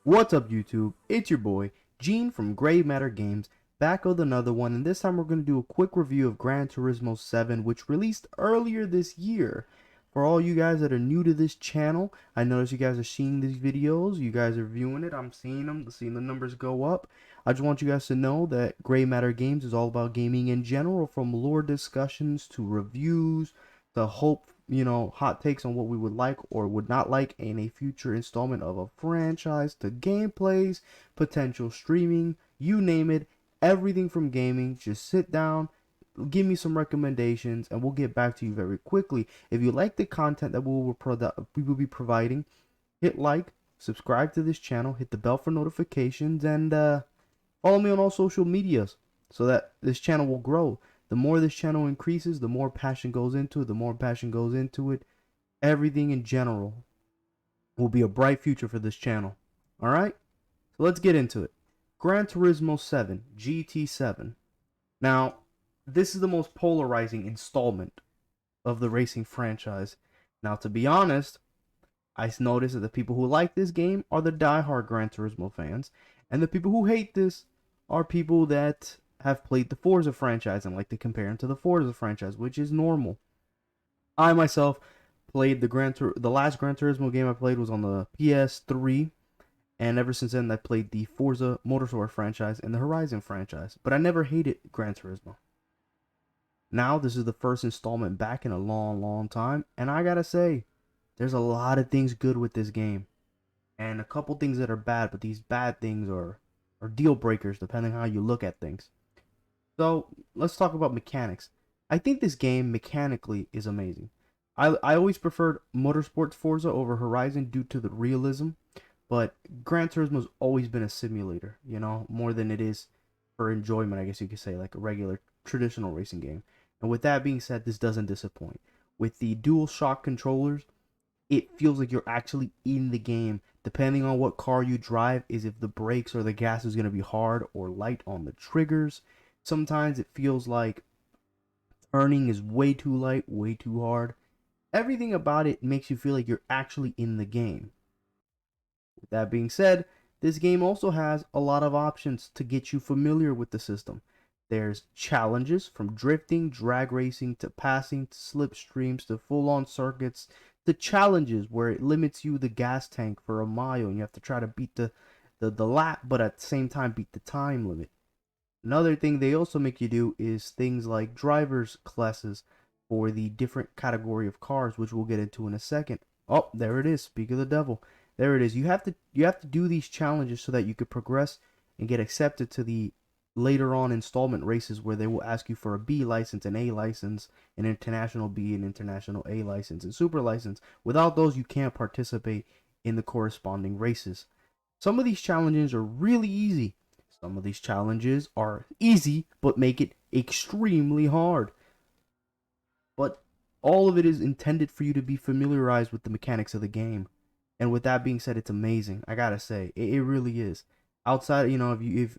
What's up, YouTube? It's your boy, Gene from Grey Matter Games, back with another one, and this time we're going to do a quick review of Gran Turismo 7, which released earlier this year. For all you guys that are new to this channel, I notice you guys are seeing these videos, you guys are viewing it, I'm seeing them, seeing the numbers go up. I just want you guys to know that Grey Matter Games is all about gaming in general, from lore discussions to reviews, to hot takes on what we would like or would not like in a future installment of a franchise, to gameplays, potential streaming, you name it, everything from gaming. Just sit down, give me some recommendations, and we'll get back to you very quickly. If you like the content that we will be providing, hit like, subscribe to this channel, hit the bell for notifications, and follow me on all social medias so that this channel will grow. The more this channel increases, the more passion goes into it. The more passion goes into it, everything in general will be a bright future for this channel. Alright? So let's get into it. Gran Turismo 7, GT7. Now, this is the most polarizing installment of the racing franchise. Now, to be honest, I noticed that the people who like this game are the die-hard Gran Turismo fans, and the people who hate this are people that have played the Forza franchise and like to compare them to the Forza franchise, which is normal. I myself played the last Gran Turismo game I played was on the PS3, and ever since then I played the Forza Motorsport franchise and the Horizon franchise, but I never hated Gran Turismo. Now this is the first installment back in a long, long time, and I gotta say, there's a lot of things good with this game, and a couple things that are bad, but these bad things are deal breakers depending on how you look at things. So let's talk about mechanics. I think this game mechanically is amazing. I always preferred Motorsports Forza over Horizon due to the realism, but Gran Turismo's always been a simulator, more than it is for enjoyment, I guess you could say, like a regular traditional racing game. And with that being said, this doesn't disappoint. With the dual shock controllers, it feels like you're actually in the game. Depending on what car you drive, is if the brakes or the gas is going to be hard or light on the triggers. Sometimes it feels like turning is way too light, way too hard. Everything about it makes you feel like you're actually in the game. With that being said, this game also has a lot of options to get you familiar with the system. There's challenges from drifting, drag racing, to passing, to slipstreams, to full-on circuits, to challenges where it limits you the gas tank for a mile and you have to try to beat the lap, but at the same time beat the time limit. Another thing they also make you do is things like driver's classes for the different category of cars, which we'll get into in a second. Oh, there it is. Speak of the devil. There it is. You have to do these challenges so that you could progress and get accepted to the later on installment races where they will ask you for a B license, an A license, an international B, an international A license, and super license. Without those, you can't participate in the corresponding races. Some of these challenges are really easy. Some of these challenges are easy, but make it extremely hard. But all of it is intended for you to be familiarized with the mechanics of the game. And with that being said, it's amazing. I gotta say, it really is. Outside, if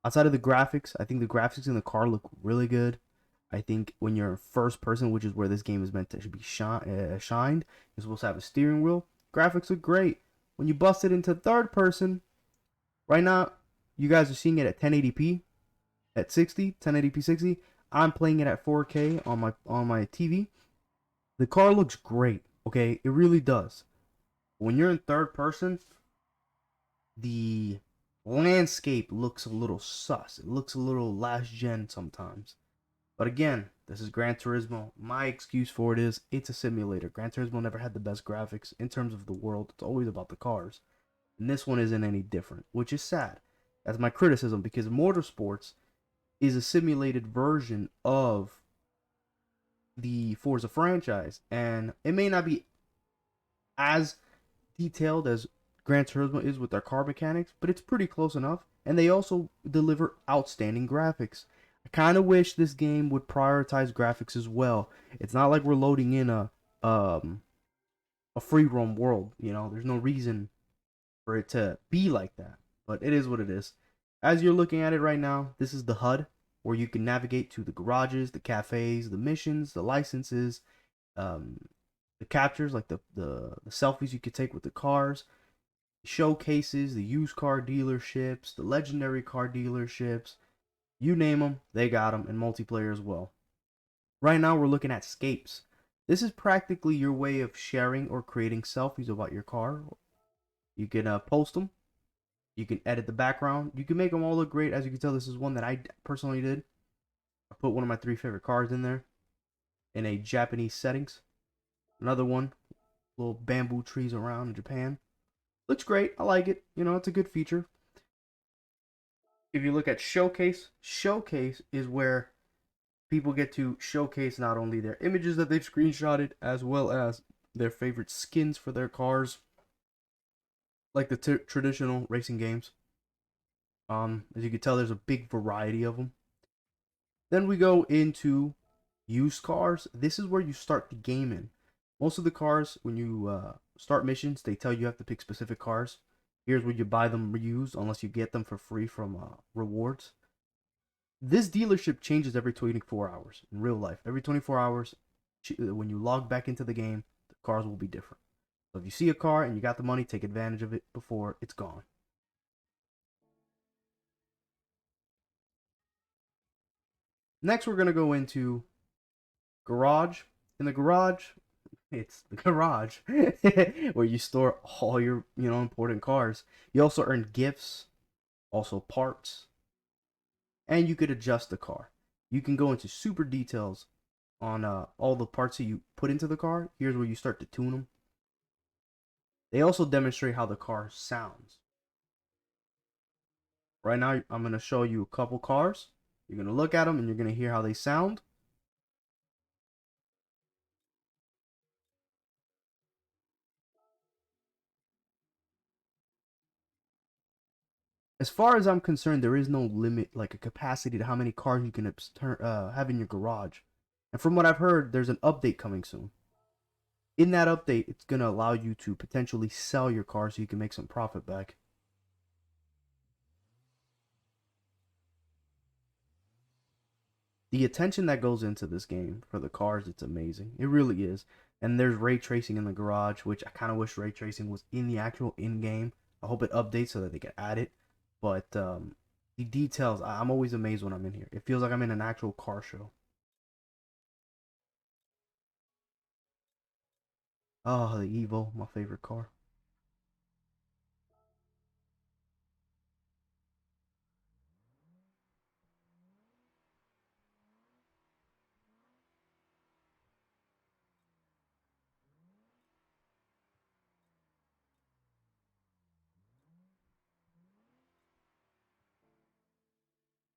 outside of the graphics, I think the graphics in the car look really good. I think when you're first person, which is where this game is meant to be shined, you're supposed to have a steering wheel. Graphics look great. When you bust it into third person, right now, you guys are seeing it at 1080p, at 60, 1080p 60. I'm playing it at 4K on my TV. The car looks great. Okay, it really does. When you're in third person, the landscape looks a little sus. It looks a little last gen sometimes. But again, this is Gran Turismo. My excuse for it is it's a simulator. Gran Turismo never had the best graphics in terms of the world. It's always about the cars. And this one isn't any different, which is sad. That's my criticism, because Motorsports is a simulated version of the Forza franchise, and it may not be as detailed as Gran Turismo is with their car mechanics, but it's pretty close enough, and they also deliver outstanding graphics. I kind of wish this game would prioritize graphics as well. It's not like we're loading in a free roam world, there's no reason for it to be like that, but it is what it is. As you're looking at it right now, this is the HUD where you can navigate to the garages, the cafes, the missions, the licenses, um, the captures, like the selfies you could take with the cars. Showcases, the used car dealerships, the legendary car dealerships, you name them, they got them in multiplayer as well. Right now, we're looking at scapes. This is practically your way of sharing or creating selfies about your car. You can post them. You can edit the background. You can make them all look great. As you can tell, this is one that I personally did. I put one of my 3 favorite cars in there in a Japanese settings. Another one, little bamboo trees around in Japan. Looks great. I like it. You know, it's a good feature. If you look at Showcase, Showcase is where people get to showcase not only their images that they've screenshotted, as well as their favorite skins for their cars, like the traditional racing games. As you can tell, there's a big variety of them. Then we go into used cars. This is where you start the game in. Most of the cars, when you start missions, they tell you have to pick specific cars. Here's where you buy them used, unless you get them for free from rewards. This dealership changes every 24 hours in real life. Every 24 hours, when you log back into the game, the cars will be different. So if you see a car and you got the money, take advantage of it before it's gone. Next, we're going to go into garage. In the garage, it's the garage where you store all your, important cars. You also earn gifts, also parts, and you could adjust the car. You can go into super details on all the parts that you put into the car. Here's where you start to tune them. They also demonstrate how the car sounds. Right now, I'm going to show you a couple cars. You're going to look at them and you're going to hear how they sound. As far as I'm concerned, there is no limit, like a capacity to how many cars you can have in your garage. And from what I've heard, there's an update coming soon. In that update, it's going to allow you to potentially sell your car so you can make some profit back. The attention that goes into this game for the cars, it's amazing. It really is. And there's ray tracing in the garage, which I kind of wish ray tracing was in the actual in-game. I hope it updates so that they can add it. But the details, I'm always amazed when I'm in here. It feels like I'm in an actual car show. Oh, the Evo, my favorite car.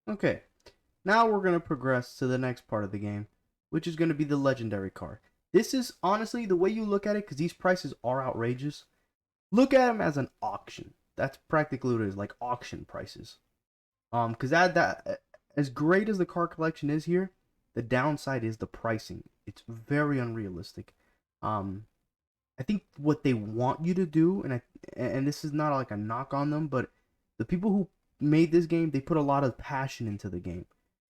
Okay, now we're going to progress to the next part of the game, which is going to be the legendary car. This is honestly the way you look at it, because these prices are outrageous. Look at them as an auction. That's practically what it is, like auction prices. Because that as great as the car collection is here, the downside is the pricing. It's very unrealistic. Um, I think what they want you to do, and this is not like a knock on them, but the people who made this game, they put a lot of passion into the game.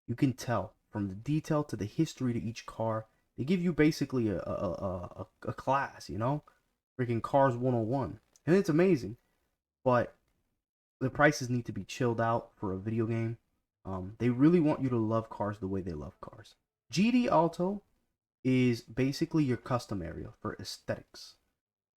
You can tell from the detail to the history to each car. They give you basically a class, freaking Cars 101, and it's amazing. But the prices need to be chilled out for a video game. They really want you to love cars the way they love cars. GD Auto is basically your custom area for aesthetics.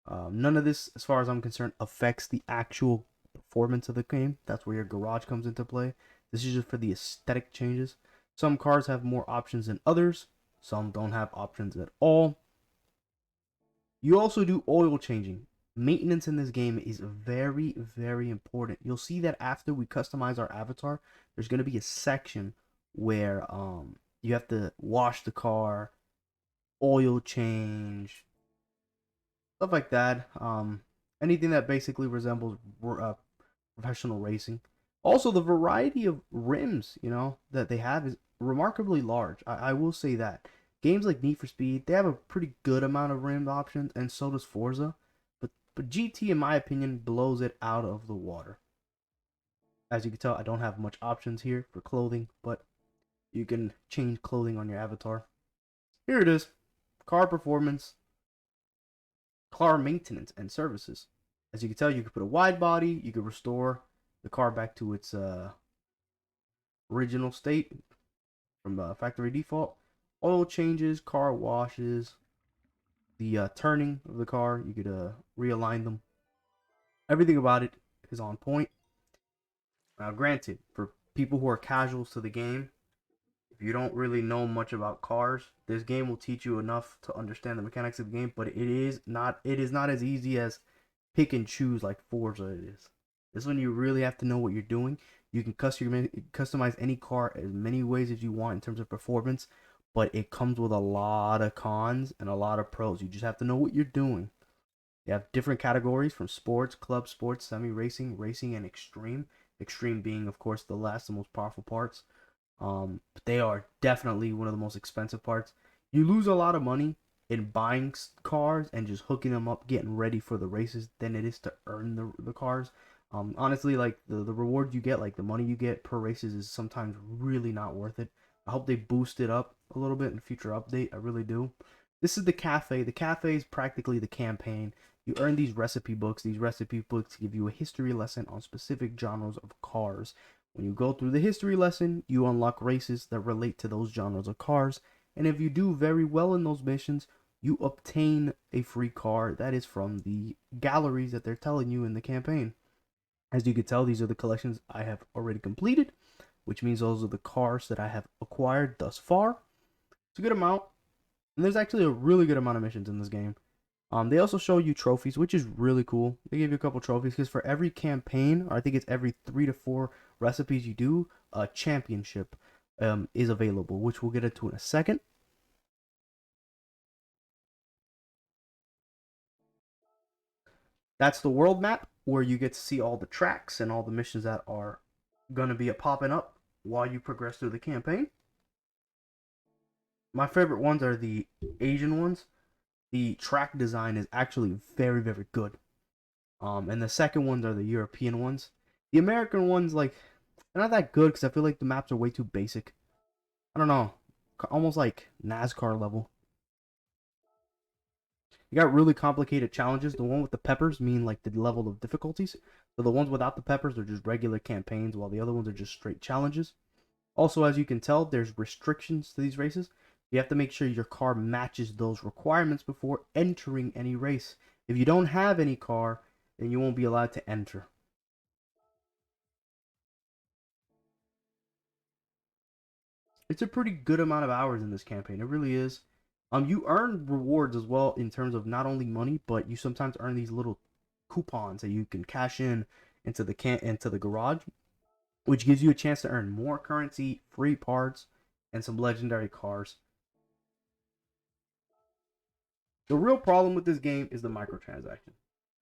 None of this, as far as I'm concerned, affects the actual performance of the game. That's where your garage comes into play. This is just for the aesthetic changes. Some cars have more options than others. Some don't have options at all. You also do oil changing. Maintenance in this game is very, very important. You'll see that after we customize our avatar, there's going to be a section where you have to wash the car, oil change, stuff like that. Anything that basically resembles professional racing. Also, the variety of rims, that they have is remarkably large. I will say that. Games like Need for Speed, they have a pretty good amount of rim options, and so does Forza. But GT, in my opinion, blows it out of the water. As you can tell, I don't have much options here for clothing, but you can change clothing on your avatar. Here it is. Car performance, car maintenance and services. As you can tell, you could put a wide body. You could restore the car back to its original state from factory default. Oil changes, car washes, the turning of the car. You could realign them. Everything about it is on point. Now, granted, for people who are casuals to the game, if you don't really know much about cars, this game will teach you enough to understand the mechanics of the game. But it is not as easy as pick and choose like Forza is. This one you really have to know what you're doing. You can customize any car as many ways as you want in terms of performance, but it comes with a lot of cons and a lot of pros. You just have to know what you're doing. You have different categories from sports, club sports, semi-racing, racing, and extreme. Extreme being, of course, the last and most powerful parts. But they are definitely one of the most expensive parts. You lose a lot of money in buying cars and just hooking them up, getting ready for the races, than it is to earn the cars. Honestly, like the reward you get, like the money you get per races, is sometimes really not worth it. I hope they boost it up a little bit in future update. I really do. This is the cafe. The cafe is practically the campaign. You earn these recipe books. These recipe books give you a history lesson on specific genres of cars. When you go through the history lesson, you unlock races that relate to those genres of cars. And if you do very well in those missions, you obtain a free car that is from the galleries that they're telling you in the campaign. As you can tell, these are the collections I have already completed, which means those are the cars that I have acquired thus far. It's a good amount. And there's actually a really good amount of missions in this game. They also show you trophies, which is really cool. They give you a couple trophies because for every campaign, or I think it's every 3 to 4 recipes you do, a championship is available, which we'll get into in a second. That's the world map where you get to see all the tracks and all the missions that are going to be popping up while you progress through the campaign. My favorite ones are the Asian ones. The track design is actually very, very good. And the second ones are the European ones. The American ones, like, they're not that good because I feel like the maps are way too basic. I don't know, almost like NASCAR level. You got really complicated challenges. The one with the peppers mean like the level of difficulties. So the ones without the peppers are just regular campaigns, while the other ones are just straight challenges. Also, as you can tell, there's restrictions to these races. You have to make sure your car matches those requirements before entering any race. If you don't have any car, then you won't be allowed to enter. It's a pretty good amount of hours in this campaign. It really is. You earn rewards as well in terms of not only money, but you sometimes earn these little coupons that you can cash in into the garage, which gives you a chance to earn more currency, free parts, and some legendary cars. The real problem with this game is the microtransaction.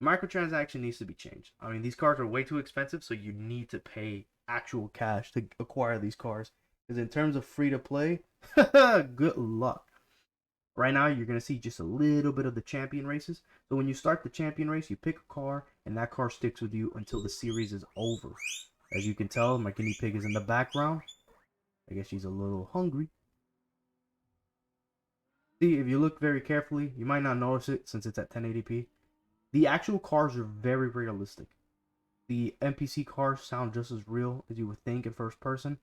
Microtransaction needs to be changed. I mean, these cars are way too expensive, so you need to pay actual cash to acquire these cars. Because in terms of free to play, good luck. Right now, you're going to see just a little bit of the champion races. So when you start the champion race, you pick a car, and that car sticks with you until the series is over. As you can tell, my guinea pig is in the background. I guess she's a little hungry. See, if you look very carefully, you might not notice it since it's at 1080p. The actual cars are very realistic. The NPC cars sound just as real as you would think in first person.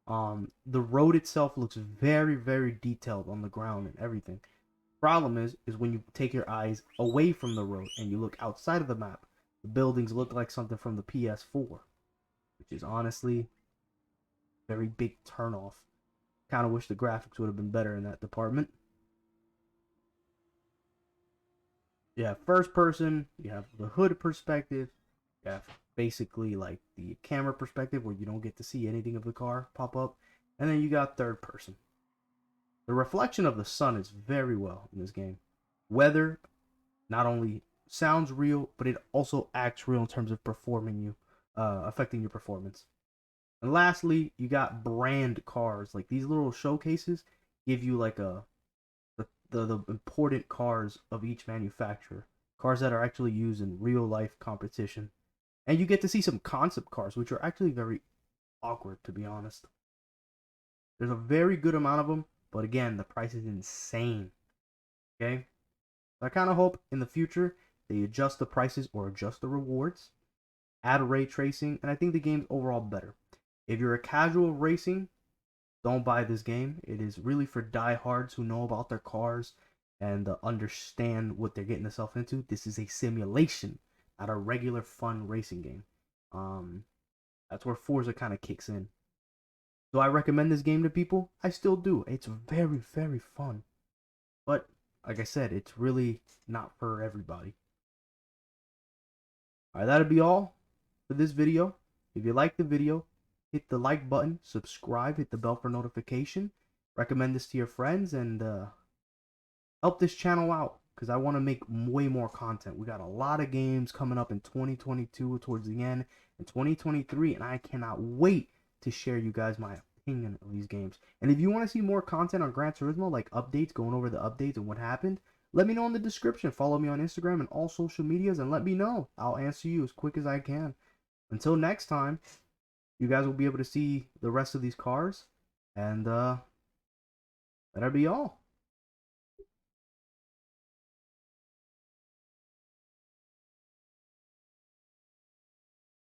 The road itself looks very, very detailed on the ground and everything. Problem is when you take your eyes away from the road and you look outside of the map, the buildings look like something from the PS4, which is honestly a very big turnoff. Kind of wish the graphics would have been better in that department. You have first person, you have the hood perspective, you have basically like the camera perspective where you don't get to see anything of the car pop up, and then you got third person. The reflection of the sun is very well in this game. Weather not only sounds real, but it also acts real in terms of affecting your performance. And lastly, you got brand cars. Like these little showcases give you like the important cars of each manufacturer, cars that are actually used in real life competition, and you get to see some concept cars, which are actually very awkward to be honest. There's a very good amount of them, but again, the price is insane. Okay, so I kind of hope in the future They adjust the prices or adjust the rewards, add ray tracing, and I think the game's overall better. If you're a casual racing, don't buy this game. It is really for diehards who know about their cars and understand what they're getting themselves into. This is a simulation, not a regular fun racing game. Um, that's where Forza kind of kicks in. Do I recommend this game to people? I still do. It's very, very fun. But, like I said, it's really not for everybody. Alright, that'll be all for this video. If you like the video, hit the like button, subscribe, hit the bell for notification, recommend this to your friends, and help this channel out because I want to make way more content. We got a lot of games coming up in 2022 towards the end, and 2023, and I cannot wait to share you guys my opinion of these games. And if you want to see more content on Gran Turismo, like updates, going over the updates and what happened, let me know in the description. Follow me on Instagram and all social medias and let me know. I'll answer you as quick as I can. Until next time, you guys will be able to see the rest of these cars, and that'll be all.